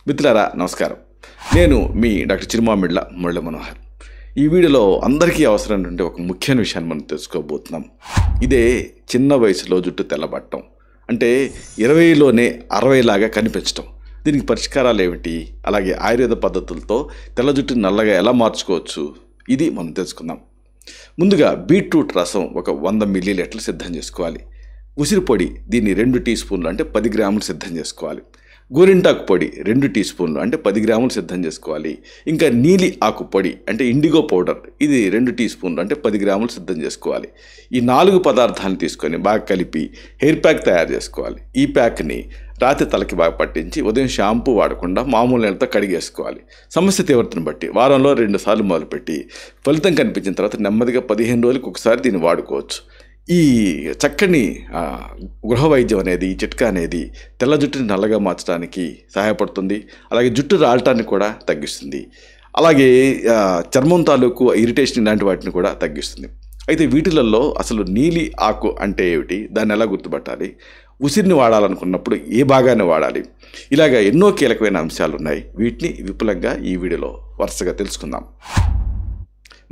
మిత్రులారా నమస్కారం. నేను మీ డాక్టర్ చిరుమామిళ్ళ మురళీ మనోహర్. ఈ వీడియోలో అందరికీ అవసరమైనటువంటి ఒక ముఖ్యమైన విషయాన్ని మనం తెలుసుకోబోతున్నాం. ఇదే చిన్న వయసులో జుట్టు తెల్లబడటం, అంటే 20లోనే 60 లాగా కనిపించటం. దీనికి పరిష్కారాలు ఏమిటి, అలాగే ఆయుర్వేద పద్ధతులతో తెల్ల జుట్టుని నల్లగా ఎలా మార్చుకోవచ్చు, ఇది మనం తెలుసుకుందాం. ముందుగా బీట్రూట్ రసం ఒక 100 మిల్లీలీటర్లు సిద్ధం చేసుకోవాలి. ఉసిరి పొడి దీన్ని 2 టీ స్పూన్లు అంటే 10 గ్రాములు సిద్ధం చేసుకోవాలి. గోరింటాకు పొడి 2 టీ స్పూన్లు అంటే 10 గ్రాములు సిద్ధం చేసుకోవాలి. ఇంకా నీలి ఆకు పొడి అంటే ఇండిగో పౌడర్, ఇది 2 టీ స్పూన్లు అంటే 10 గ్రాములు సిద్ధం చేసుకోవాలి. ఈ 4 పదార్థాలను తీసుకొని బాగా కలిపి హెయిర్ ప్యాక్ తయారు చేసుకోవాలి. ఈ ప్యాక్ని రాత్రి తలకి బాగా పట్టించి ఉదయం షాంపూ వాడకుండా మామూలు నీళ్ళతో కడిగేసుకోవాలి. సమస్య తీవ్రతను బట్టి వారంలో 2 సార్లు మొదలుపెట్టి ఫలితం కనిపించిన తర్వాత నెమ్మదిగా 15 రోజులకు ఒకసారి దీన్ని వాడుకోవచ్చు. ఈ చక్కని గృహ వైద్యం అనేది, ఈ చిట్కా అనేది తెల్ల జుట్టుని నల్లగా మార్చడానికి సహాయపడుతుంది. అలాగే జుట్టు రాలటాన్ని కూడా తగ్గిస్తుంది. అలాగే చర్మం తాలూకు ఇరిటేషన్ ఇలాంటి వాటిని కూడా తగ్గిస్తుంది. అయితే వీటిలలో అసలు నీలి ఆకు అంటే ఏమిటి, దాన్ని ఎలా గుర్తుపట్టాలి, ఉసిరిని వాడాలనుకున్నప్పుడు ఏ భాగాన్ని వాడాలి, ఇలాగ ఎన్నో కీలకమైన అంశాలు ఉన్నాయి. వీటిని విపులంగా ఈ వీడియోలో వరుసగా తెలుసుకుందాం.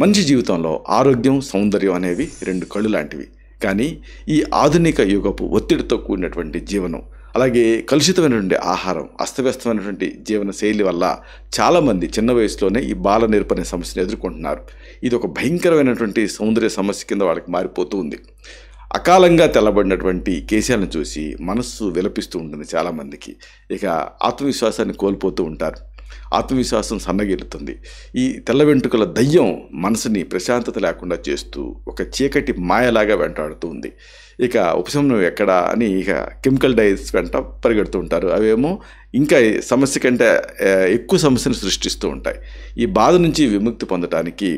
మనిషి జీవితంలో ఆరోగ్యం, సౌందర్యం అనేవి 2 కళ్ళు లాంటివి. కానీ ఈ ఆధునిక యుగపు ఒత్తిడితో కూడినటువంటి జీవనం, అలాగే కలుషితమైనటువంటి ఆహారం, అస్తవ్యస్తమైనటువంటి జీవన శైలి వల్ల చాలామంది చిన్న వయసులోనే ఈ బాల నేర్పు అనే సమస్యను ఎదుర్కొంటున్నారు. ఇది ఒక భయంకరమైనటువంటి సౌందర్య సమస్య కింద వాళ్ళకి మారిపోతూ ఉంది. అకాలంగా తెల్లబడినటువంటి కేశాలను చూసి మనస్సు విలపిస్తూ ఉంటుంది చాలామందికి. ఇక ఆత్మవిశ్వాసాన్ని కోల్పోతూ ఉంటారు. ఆత్మవిశ్వాసం సన్నగిల్లుతుంది. ఈ తెల్ల వెంట్రుకల దయ్యం మనసుని ప్రశాంతత లేకుండా చేస్తూ ఒక చీకటి మాయలాగా వెంటాడుతూ ఉంది. ఇక ఉపశమనం ఎక్కడా అని ఇక కెమికల్ డైస్ వెంట పరిగెడుతూ ఉంటారు. అవేమో ఇంకా సమస్య కంటే ఎక్కువ సమస్యను సృష్టిస్తూ ఉంటాయి. ఈ బాధ నుంచి విముక్తి పొందడానికి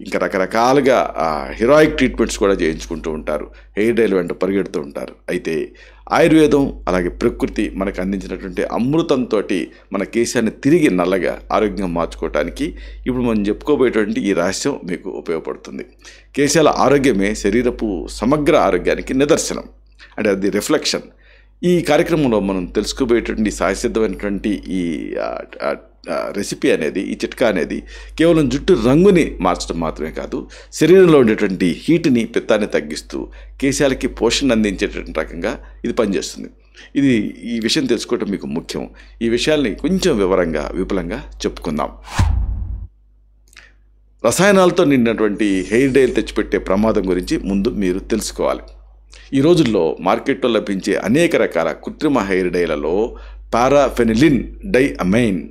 ఇంకా రకరకాలుగా హీరోయిక్ ట్రీట్మెంట్స్ కూడా చేయించుకుంటూ ఉంటారు. హెయిర్ డైల్ వెంట పరిగెడుతూ ఉంటారు. అయితే ఆయుర్వేదం అలాగే ప్రకృతి మనకు అందించినటువంటి అమృతంతో మన కేశాన్ని తిరిగి నల్లగా ఆరోగ్యంగా మార్చుకోవటానికి ఇప్పుడు మనం చెప్పుకోబోయేటువంటి ఈ రహస్యం మీకు ఉపయోగపడుతుంది. కేశాల ఆరోగ్యమే శరీరపు సమగ్ర ఆరోగ్యానికి నిదర్శనం, అంటే అది రిఫ్లెక్షన్. ఈ కార్యక్రమంలో మనం తెలుసుకోబోయేటువంటి సహసిద్ధమైనటువంటి ఈ రెసిపీ అనేది, ఈ చిట్కా అనేది కేవలం జుట్టు రంగుని మార్చడం మాత్రమే కాదు, శరీరంలో ఉండేటువంటి హీట్ని, పిత్తాన్ని తగ్గిస్తూ కేశాలకి పోషణ అందించేటువంటి రకంగా ఇది పనిచేస్తుంది. ఈ విషయం తెలుసుకోవటం మీకు ముఖ్యం. ఈ విషయాల్ని కొంచెం వివరంగా, విపులంగా చెప్పుకుందాం. రసాయనాలతో నిండినటువంటి హెయిర్ డైల్ తెచ్చిపెట్టే ప్రమాదం గురించి ముందు మీరు తెలుసుకోవాలి. ఈ రోజుల్లో మార్కెట్లో లభించే అనేక రకాల కృత్రిమ హెయిర్ డైలలో పారాఫెనిలిన్ డైఅమైన్,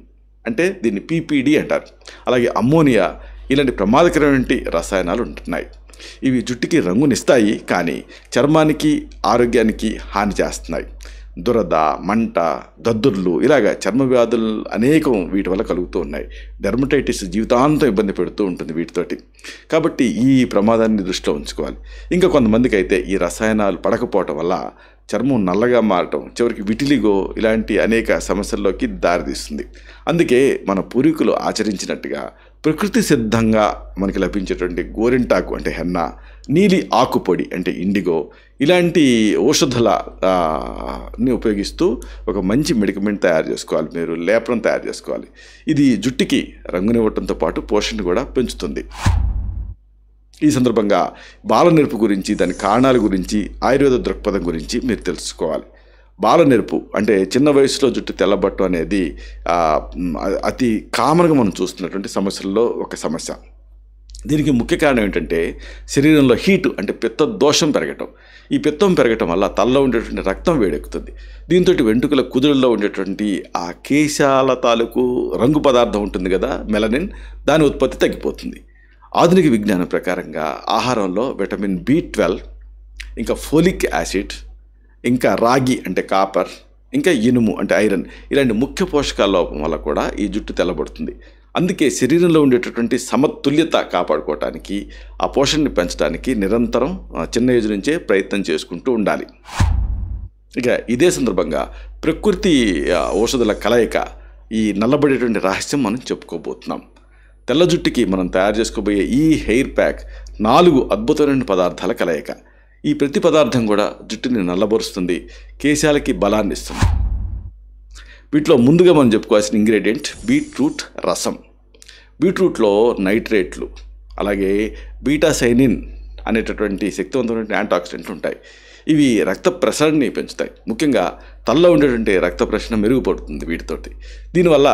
అంటే దీన్ని పీపీడీ అంటారు, అలాగే అమ్మోనియా ఇలాంటి ప్రమాదకరమైన రసాయనాలు ఉంటున్నాయి. ఇవి జుట్టుకి రంగునిస్తాయి, కానీ చర్మానికి, ఆరోగ్యానికి హాని చేస్తున్నాయి. దురద, మంట, దద్దుర్లు, ఇలాగ చర్మ వ్యాధులు అనేకం వీటి వల్ల కలుగుతూ ఉన్నాయి. డెర్మటైటిస్ జీవితాంతం ఇబ్బంది పెడుతూ ఉంటుంది వీటితోటి. కాబట్టి ఈ ప్రమాదాన్ని దృష్టిలో ఉంచుకోవాలి. ఇంకా కొంతమందికి అయితే ఈ రసాయనాలు పడకపోవటం వల్ల చర్మం నల్లగా మారటం, చివరికి విటిలిగో ఇలాంటి అనేక సమస్యల్లోకి దారితీస్తుంది. అందుకే మన పూర్వీకులు ఆచరించినట్టుగా ప్రకృతి సిద్ధంగా మనకి లభించేటువంటి గోరింటాకు అంటే హెన్నా, నీలి ఆకు పొడి అంటే ఇండిగో ఇలాంటి ఔషధాలని ఉపయోగిస్తూ ఒక మంచి మెడికమెంట్ తయారు చేసుకోవాలి. మీరు లేపనం తయారు చేసుకోవాలి. ఇది జుట్టుకి రంగునివ్వటంతో పాటు పోషణ కూడా పెంచుతుంది. ఈ సందర్భంగా బాలనెరుపు గురించి, దాని కారణాల గురించి, ఆయుర్వేద దృక్పథం గురించి మీరు తెలుసుకోవాలి. బాలనెరుపు అంటే చిన్న వయసులో జుట్టు తెల్లబట్టం అనేది అతి కామన్గా మనం చూస్తున్నటువంటి సమస్యల్లో ఒక సమస్య. దీనికి ముఖ్య కారణం ఏంటంటే శరీరంలో హీటు అంటే పిత్త దోషం పెరగటం. ఈ పిత్తం పెరగటం వల్ల తలలో ఉండేటువంటి రక్తం వేడెక్కుతుంది. దీంతో వెంట్రుకల కుదురుల్లో ఉండేటువంటి ఆ కేశాల తాలూకు రంగు పదార్థం ఉంటుంది కదా, మెలనిన్, దాని ఉత్పత్తి తగ్గిపోతుంది. ఆధునిక విజ్ఞానం ప్రకారంగా ఆహారంలో విటమిన్ B12, ఇంకా ఫోలిక్ యాసిడ్, ఇంకా రాగి అంటే కాపర్, ఇంకా ఇనుము అంటే ఐరన్ ఇలాంటి ముఖ్య పోషకాల లోపం వల్ల కూడా ఈ జుట్టు తెల్లబడుతుంది. అందుకే శరీరంలో ఉండేటటువంటి సమతుల్యత కాపాడుకోవటానికి, ఆ పోషణని పెంచడానికి నిరంతరం చిన్న ఏజ్ నుంచే ప్రయత్నం చేసుకుంటూ ఉండాలి. ఇక ఇదే సందర్భంగా ప్రకృతి ఔషధాల కలయిక, ఈ నల్లబడేటువంటి రహస్యం మనం చెప్పుకోబోతున్నాం. తెల్ల జుట్టుకి మనం తయారు చేసుకోబోయే ఈ హెయిర్ ప్యాక్ 4 అద్భుతమైన పదార్థాల కలయిక. ఈ ప్రతి పదార్థం కూడా జుట్టుని నల్లబరుస్తుంది, కేశాలకి బలాన్ని ఇస్తుంది. వీటిలో ముందుగా మనం చెప్పుకోవాల్సిన ఇంగ్రీడియంట్ బీట్రూట్ రసం. బీట్రూట్లో నైట్రేట్లు అలాగే బీటాసైనిన్ అనేటటువంటి శక్తివంతమైన యాంటీఆక్సిడెంట్లు ఉంటాయి. ఇవి రక్త ప్రసరణని పెంచుతాయి. ముఖ్యంగా తలలో ఉండేటువంటి రక్త ప్రసరణ మెరుగుపడుతుంది వీటితోటి. దీనివల్ల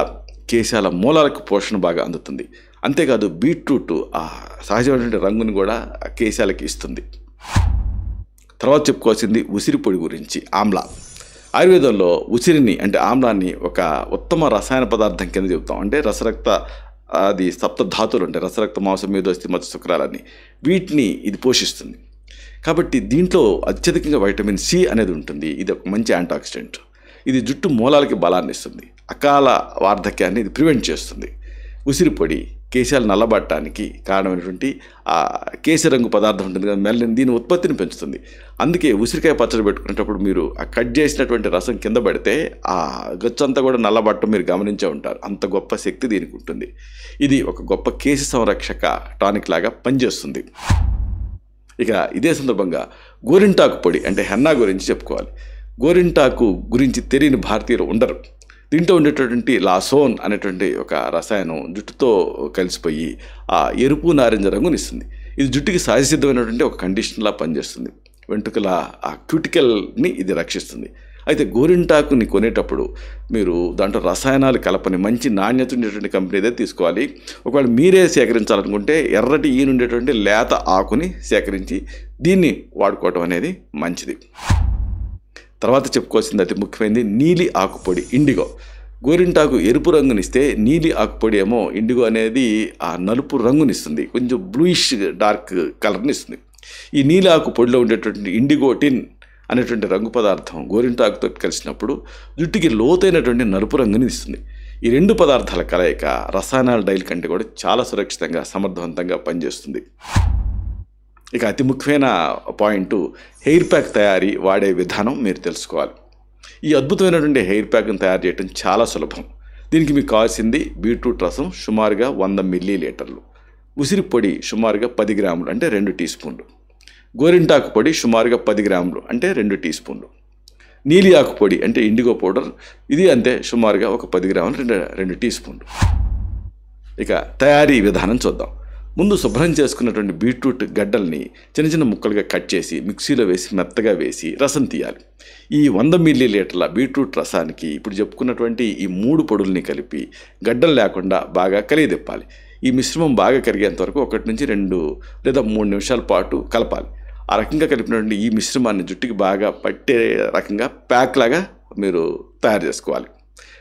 కేశాల మూలాలకు పోషణ బాగా అందుతుంది. అంతేకాదు బీట్రూట్ ఆ సహజమైనటువంటి రంగుని కూడా కేశాలకి ఇస్తుంది. తర్వాత చెప్పుకోవాల్సింది ఉసిరి పొడి గురించి. ఆమ్లా. ఆయుర్వేదంలో ఉసిరిని అంటే ఆమ్లాన్ని ఒక ఉత్తమ రసాయన పదార్థం కింద చెబుతాం. అంటే రసరక్త అది సప్త ధాతువులు ఉంటాయి, రసరక్త మాంసం మేధోస్థి మత్స్య శుక్రాలని, వీటిని ఇది పోషిస్తుంది. కాబట్టి దీంట్లో అత్యధికంగా వైటమిన్ సి అనేది ఉంటుంది. ఇది ఒక మంచి యాంటీఆక్సిడెంట్. ఇది జుట్టు మూలాలకి బలాన్ని ఇస్తుంది. అకాల వార్ధక్యాన్ని ఇది ప్రివెంట్ చేస్తుంది. ఉసిరి పొడి కేశాలు నల్లబట్టడానికి కారణమైనటువంటి ఆ కేశరంగు పదార్థం ఉంటుంది కదా, మెల్లని, దీని ఉత్పత్తిని పెంచుతుంది. అందుకే ఉసిరికాయ పచ్చడి పెట్టుకునేటప్పుడు మీరు ఆ కట్ చేసినటువంటి రసం కింద పడితే ఆ గచ్చంతా కూడా నల్లబట్టం మీరు గమనించే ఉంటారు. అంత గొప్ప శక్తి దీనికి ఉంటుంది. ఇది ఒక గొప్ప కేశ సంరక్షక టానిక్ లాగా పనిచేస్తుంది. ఇక ఇదే సందర్భంగా గోరింటాకు పొడి అంటే హెన్నా గురించి చెప్పుకోవాలి. గోరింటాకు గురించి తెలియని భారతీయులు ఉండరు. దీంట్లో ఉండేటటువంటి లాసోన్ అనేటువంటి ఒక రసాయనం జుట్టుతో కలిసిపోయి ఆ ఎరుపు నారింజ రంగునిస్తుంది. ఇది జుట్టుకి సహజసిద్ధమైనటువంటి ఒక కండిషన్లా పనిచేస్తుంది. వెంట్రుకల ఆ క్యూటికల్ని ఇది రక్షిస్తుంది. అయితే గోరింటాకుని కొనేటప్పుడు మీరు దాంట్లో రసాయనాలు కలపని మంచి నాణ్యత ఉండేటువంటి కంపెనీదే తీసుకోవాలి. ఒకవేళ మీరే సేకరించాలనుకుంటే ఎర్రటి ఉండేటువంటి లేత ఆకుని సేకరించి దీన్ని వాడుకోవటం అనేది మంచిది. తర్వాత చెప్పుకోవాల్సింది అతి ముఖ్యమైనది నీలి ఆకుపొడి, ఇండిగో. గోరింటాకు ఎరుపు రంగునిస్తే నీలి ఆకుపొడి ఏమో ఇండిగో అనేది ఆ నలుపు రంగునిస్తుంది, కొంచెం బ్లూయిష్ డార్క్ కలర్ని ఇస్తుంది. ఈ నీలి ఆకుపొడిలో ఉండేటువంటి ఇండిగోటిన్ అనేటువంటి రంగు పదార్థం గోరింటాకుతో కలిసినప్పుడు జుట్టుకి లోతైనటువంటి నలుపు రంగుని ఇస్తుంది. ఈ రెండు పదార్థాల కలయిక రసాయనాల డైల్ కంటే కూడా చాలా సురక్షితంగా సమర్థవంతంగా పనిచేస్తుంది. ఇక అతి ముఖ్యమైన పాయింట్ హెయిర్ ప్యాక్ తయారీ వాడే విధానం మీరు తెలుసుకోవాలి. ఈ అద్భుతమైనటువంటి హెయిర్ ప్యాక్ని తయారు చేయడం చాలా సులభం. దీనికి మీకు కావాల్సింది బీట్రూట్ రసం సుమారుగా 100 మిల్లీలీటర్లు, ఉసిరి పొడి సుమారుగా 10 గ్రాములు అంటే 2 టీ స్పూన్లు, గోరింటాకు పొడి సుమారుగా 10 గ్రాములు అంటే 2 టీ స్పూన్లు, నీలి ఆకు పొడి అంటే ఇండిగో పౌడర్ ఇది అంతే సుమారుగా ఒక 10 గ్రాములు 2 టీ స్పూన్లు. ఇక తయారీ విధానం చూద్దాం. ముందు శుభ్రం చేసుకున్నటువంటి బీట్రూట్ గడ్డల్ని చిన్న చిన్న ముక్కలుగా కట్ చేసి మిక్సీలో వేసి మెత్తగా వేసి రసం తీయాలి. ఈ 100 మిల్లీలీటర్ల బీట్రూట్ రసానికి ఇప్పుడు చెప్పుకున్నటువంటి ఈ 3 పొడుల్ని కలిపి గడ్డలు లేకుండా బాగా కలియదిప్పాలి. ఈ మిశ్రమం బాగా కరిగేంత వరకు 1 నుంచి 2 లేదా 3 నిమిషాల పాటు కలపాలి. ఆ రకంగా కలిపినటువంటి ఈ మిశ్రమాన్ని జుట్టుకి బాగా పట్టే రకంగా ప్యాక్ లాగా మీరు తయారు చేసుకోవాలి.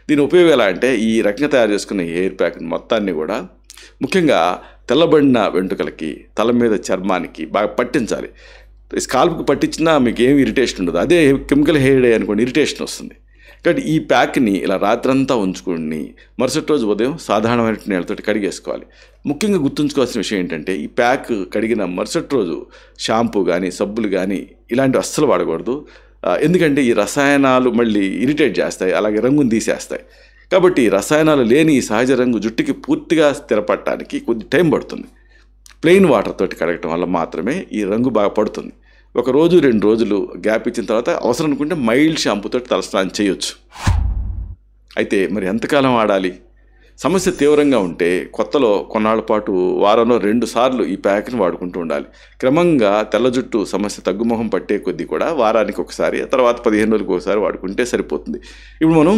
దీని ఉపయోగం ఎలా అంటే ఈ రకంగా తయారు చేసుకున్న హెయిర్ ప్యాక్ మొత్తాన్ని కూడా ముఖ్యంగా తెల్లబడిన వెంట్రుకలకి, తల మీద చర్మానికి బాగా పట్టించాలి. స్కాల్ప్కి పట్టించినా మీకు ఏమి ఇరిటేషన్ ఉండదు. అదే కెమికల్ హెయిర్ డే అనుకోండి, ఇరిటేషన్ వస్తుంది. కాబట్టి ఈ ప్యాక్ని ఇలా రాత్రంతా ఉంచుకుని మరుసటి రోజు ఉదయం సాధారణమైన నీళ్ళతో కడిగేసుకోవాలి. ముఖ్యంగా గుర్తుంచుకోవాల్సిన విషయం ఏంటంటే ఈ ప్యాక్ కడిగిన మరుసటి రోజు షాంపూ కానీ సబ్బులు కానీ ఇలాంటివి అస్సలు వాడకూడదు. ఎందుకంటే ఈ రసాయనాలు మళ్ళీ ఇరిటేట్ చేస్తాయి, అలాగే రంగుని తీసేస్తాయి. కాబట్టి రసాయనాలు లేని ఈ సహజ రంగు జుట్టుకి పూర్తిగా స్థిరపడటానికి కొద్ది టైం పడుతుంది. ప్లెయిన్ వాటర్ తోటి కడగటం వల్ల మాత్రమే ఈ రంగు బాగా పడుతుంది. 1 రోజు 2 రోజులు గ్యాప్ ఇచ్చిన తర్వాత అవసరం అనుకుంటే మైల్డ్ షాంపూతో తలస్నానం చేయొచ్చు. అయితే మరి ఎంతకాలం వాడాలి? సమస్య తీవ్రంగా ఉంటే కొత్తలో కొన్నాళ్ళ పాటు వారంలో 2 సార్లు ఈ ప్యాక్ని వాడుకుంటూ ఉండాలి. క్రమంగా తెల్ల జుట్టు సమస్య తగ్గుముఖం పట్టే కొద్దీ కూడా వారానికి ఒకసారి, తర్వాత 15 రోజులకు ఒకసారి వాడుకుంటే సరిపోతుంది. ఇప్పుడు మనం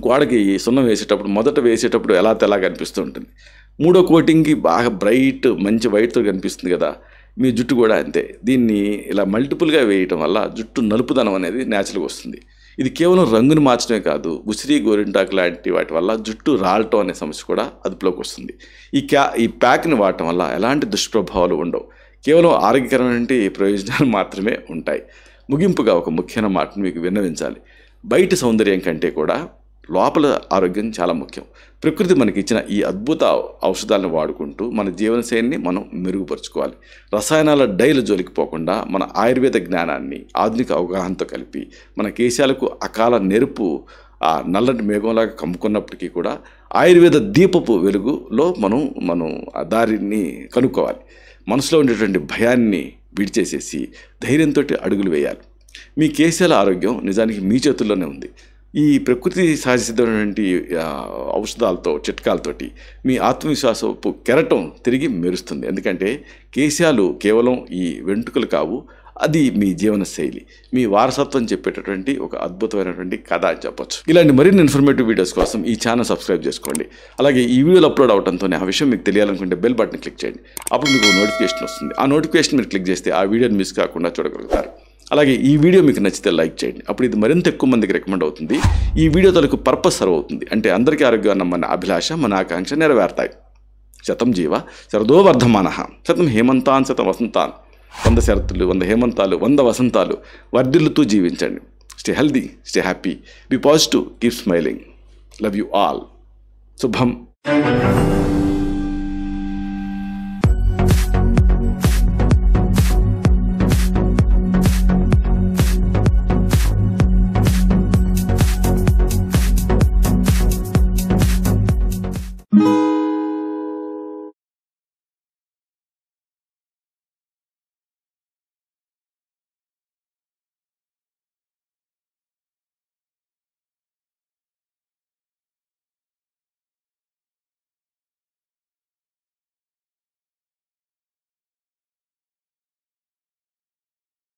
గోడకి సున్నం వేసేటప్పుడు మొదట వేసేటప్పుడు ఎలా తెల్లగా కనిపిస్తూ ఉంటుంది, 3వ కోటింగ్కి బాగా బ్రైట్ మంచి వైట్తో కనిపిస్తుంది కదా, మీ జుట్టు కూడా అంతే. దీన్ని ఇలా మల్టిపుల్గా వేయటం వల్ల జుట్టు నలుపుదనం అనేది న్యాచురల్గా వస్తుంది. ఇది కేవలం రంగుని మార్చడమే కాదు, ఉసిరి గోరింటాకు లాంటి వాటి వల్ల జుట్టు రాలటం అనే సమస్య కూడా అదుపులోకి వస్తుంది. ఈ ప్యాక్ని వాడటం వల్ల ఎలాంటి దుష్ప్రభావాలు ఉండవు, కేవలం ఆరోగ్యకరమైన ప్రయోజనాలు మాత్రమే ఉంటాయి. ముగింపుగా ఒక ముఖ్యమైన మాటను మీకు విన్నవించాలి. బయట సౌందర్యం కంటే కూడా లోపల ఆరోగ్యం చాలా ముఖ్యం. ప్రకృతి మనకి ఇచ్చిన ఈ అద్భుత ఔషధాలను వాడుకుంటూ మన జీవనశైలిని మనం మెరుగుపరుచుకోవాలి. రసాయనాల డైల జోలికి పోకుండా మన ఆయుర్వేద జ్ఞానాన్ని ఆధునిక అవగాహనతో కలిపి మన కేశాలకు అకాల నెరుపు ఆ నల్లటి మేఘంలాగా కమ్ముకున్నప్పటికీ కూడా ఆయుర్వేద దీపపు వెలుగులో మనం ఆ దారిని కనుక్కోవాలి. మనసులో ఉండేటువంటి భయాన్ని విడిచేసేసి ధైర్యంతో అడుగులు వేయాలి. మీ కేశాల ఆరోగ్యం నిజానికి మీ చేతుల్లోనే ఉంది. ఈ ప్రకృతి సహజసిద్ధమైనటువంటి ఔషధాలతో చిట్కాలతోటి మీ ఆత్మవిశ్వాసపు కెరటం తిరిగి మెరుస్తుంది. ఎందుకంటే కేశాలు కేవలం ఈ వెంట్రుకలు కావు, అది మీ జీవన శైలి, మీ వారసత్వం చెప్పేటటువంటి ఒక అద్భుతమైనటువంటి కథ అని చెప్పొచ్చు. ఇలాంటి మరిన్ని ఇన్ఫర్మేటివ్ వీడియోస్ కోసం ఈ ఛానల్ సబ్స్క్రైబ్ చేసుకోండి. అలాగే ఈ వీడియోలు అప్లోడ్ అవడంతోనే ఆ విషయం మీకు తెలియాలనుకుంటే బెల్ బటన్ క్లిక్ చేయండి. అప్పుడు మీకు నోటిఫికేషన్ వస్తుంది. ఆ నోటిఫికేషన్ మీరు క్లిక్ చేస్తే ఆ వీడియోని మిస్ కాకుండా చూడగలుగుతారు. అలాగే ఈ వీడియో మీకు నచ్చితే లైక్ చేయండి. అప్పుడు ఇది మరింత ఎక్కువ మందికి రికమెండ్ అవుతుంది. ఈ వీడియో తలకు పర్పస్ సర్వ్ అవుతుంది. అంటే అందరికీ ఆరోగ్యం మన అభిలాష, మన ఆకాంక్ష నెరవేరుతాయి. శతం జీవ శరదో వర్ధమానః, శతం హేమంతాన్ శతం వసంతాన్. 100 శరతులు, 100 హేమంతాలు, 100 వసంతాలు వర్ధిల్లుతూ జీవించండి. Stay healthy, stay happy, be positive, keep smiling. Love you all. శుభం.